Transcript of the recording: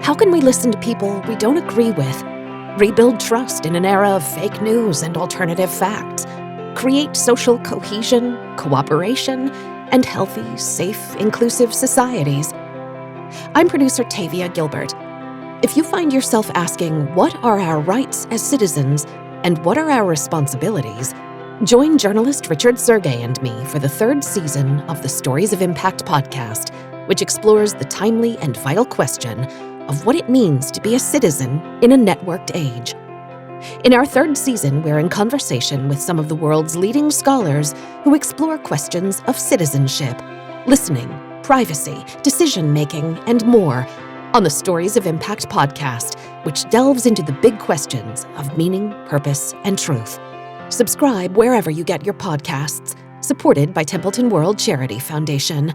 How can we listen to people we don't agree with, rebuild trust in an era of fake news and alternative facts, create social cohesion, cooperation, and healthy, safe, inclusive societies? I'm producer Tavia Gilbert. If you find yourself asking, what are our rights as citizens and what are our responsibilities, join journalist Richard Sergay and me for the third season of the Stories of Impact podcast, which explores the timely and vital question of what it means to be a citizen in a networked age. In our third season, we're in conversation with some of the world's leading scholars who explore questions of citizenship, listening, privacy, decision-making, and more on the Stories of Impact podcast, which delves into the big questions of meaning, purpose, and truth. Subscribe wherever you get your podcasts, supported by Templeton World Charity Foundation.